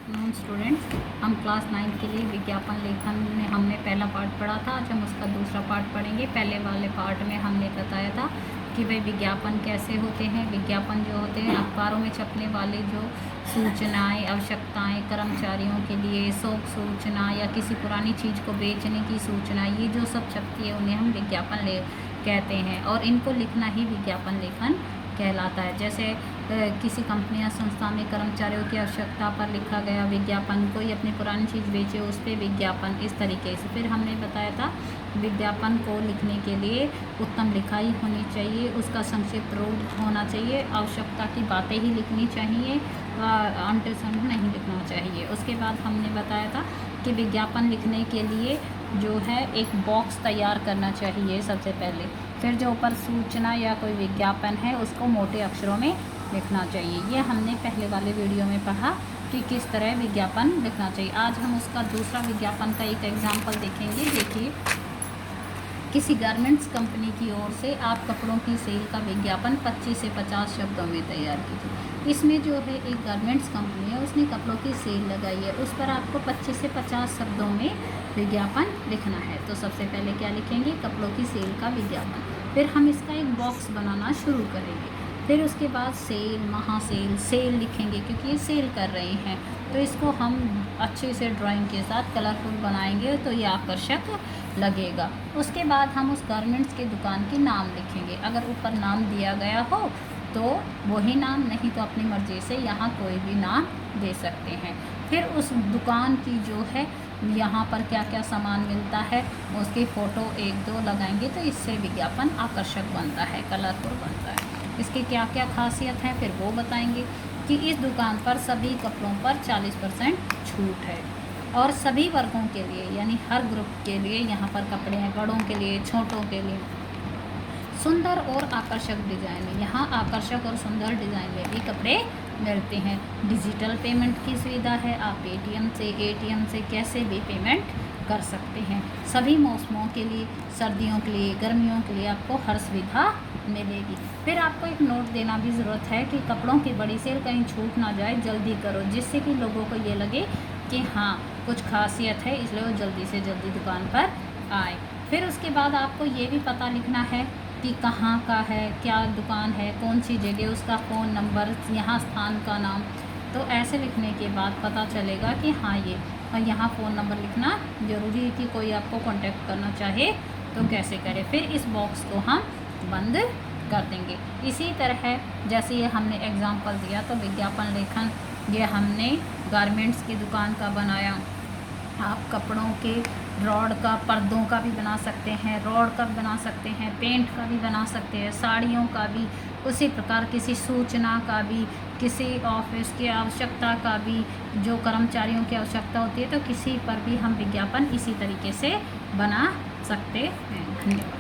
Afternoon students. हम class 9 के लिए विज्ञापन लेखन में हमने पहला पार्ट पढ़ा था। आज हम उसका दूसरा पार्ट पढ़ेंगे। पहले वाले पार्ट में हमने बताया था कि भाई विज्ञापन कैसे होते हैं। विज्ञापन जो होते हैं अखबारों में छपने वाले जो सूचनाएं, आवश्यकताएं, कर्मचारियों के लिए शौक सूचना या किसी पुरानी चीज़ को बेचने की सूचना, ये जो सब छपती है उन्हें हम विज्ञापन कहते हैं। और इनको लिखना ही विज्ञापन लेखन कहलाता है। जैसे किसी कंपनी या संस्था में कर्मचारियों की आवश्यकता पर लिखा गया विज्ञापन, कोई अपनी पुरानी चीज़ बेचे उस पर विज्ञापन, इस तरीके से। फिर हमने बताया था विज्ञापन को लिखने के लिए उत्तम लिखाई होनी चाहिए, उसका संक्षिप्त रूप होना चाहिए, आवश्यकता की बातें ही लिखनी चाहिए, अंट-शंट नहीं लिखना चाहिए। उसके बाद हमने बताया था कि विज्ञापन लिखने के लिए जो है एक बॉक्स तैयार करना चाहिए सबसे पहले। फिर जो ऊपर सूचना या कोई विज्ञापन है उसको मोटे अक्षरों में लिखना चाहिए। ये हमने पहले वाले वीडियो में पढ़ा कि किस तरह विज्ञापन लिखना चाहिए। आज हम उसका दूसरा विज्ञापन का एक एग्जाम्पल देखेंगे। देखिए, किसी गारमेंट्स कंपनी की ओर से आप कपड़ों की सेल का विज्ञापन 25 से 50 शब्दों में तैयार कीजिए। इसमें जो है एक गारमेंट्स कंपनी है, उसने कपड़ों की सेल लगाई है, उस पर आपको 25 से 50 शब्दों में विज्ञापन लिखना है। तो सबसे पहले क्या लिखेंगे? कपड़ों की सेल का विज्ञापन। फिर हम इसका एक बॉक्स बनाना शुरू करेंगे। फिर उसके बाद सेल, महासेल, सेल लिखेंगे क्योंकि ये सेल कर रहे हैं। तो इसको हम अच्छे से ड्राइंग के साथ कलरफुल बनाएंगे तो ये आकर्षक लगेगा। उसके बाद हम उस गारमेंट्स की दुकान के नाम लिखेंगे। अगर ऊपर नाम दिया गया हो तो वही नाम, नहीं तो अपनी मर्ज़ी से यहाँ कोई भी नाम दे सकते हैं। फिर उस दुकान की जो है यहाँ पर क्या क्या सामान मिलता है उसकी फ़ोटो 1-2 लगाएंगे तो इससे विज्ञापन आकर्षक बनता है, कलरफुल बनता है। इसकी क्या क्या खासियत है फिर वो बताएंगे कि इस दुकान पर सभी कपड़ों पर 40% छूट है और सभी वर्गों के लिए, यानी हर ग्रुप के लिए यहाँ पर कपड़े हैं, बड़ों के लिए, छोटों के लिए। सुंदर और आकर्षक डिज़ाइन में, यहाँ आकर्षक और सुंदर डिज़ाइन में भी कपड़े मिलते हैं। डिजिटल पेमेंट की सुविधा है, आप एटीएम से कैसे भी पेमेंट कर सकते हैं। सभी मौसमों के लिए, सर्दियों के लिए, गर्मियों के लिए आपको हर सुविधा मिलेगी। फिर आपको एक नोट देना भी ज़रूरत है कि कपड़ों की बड़ी सेल कहीं छूट ना जाए, जल्दी करो, जिससे कि लोगों को ये लगे कि हाँ कुछ खासियत है, इसलिए वो जल्दी से जल्दी दुकान पर आए। फिर उसके बाद आपको ये भी पता लिखना है कि कहाँ का है, क्या दुकान है, कौन सी जगह, उसका फ़ोन नंबर, यहाँ स्थान का नाम। तो ऐसे लिखने के बाद पता चलेगा कि हाँ ये, और यहाँ फ़ोन नंबर लिखना ज़रूरी है कि कोई आपको कांटेक्ट करना चाहे तो कैसे करें। फिर इस बॉक्स को हम बंद कर देंगे। इसी तरह जैसे ये हमने एग्जाम्पल दिया तो विज्ञापन लेखन ये हमने गारमेंट्स की दुकान का बनाया। आप कपड़ों के रॉड का, पर्दों का भी बना सकते हैं, रॉड का भी बना सकते हैं, पेंट का भी बना सकते हैं, साड़ियों का भी, उसी प्रकार किसी सूचना का भी, किसी ऑफिस की आवश्यकता का भी, जो कर्मचारियों की आवश्यकता होती है तो किसी पर भी हम विज्ञापन इसी तरीके से बना सकते हैं। धन्यवाद।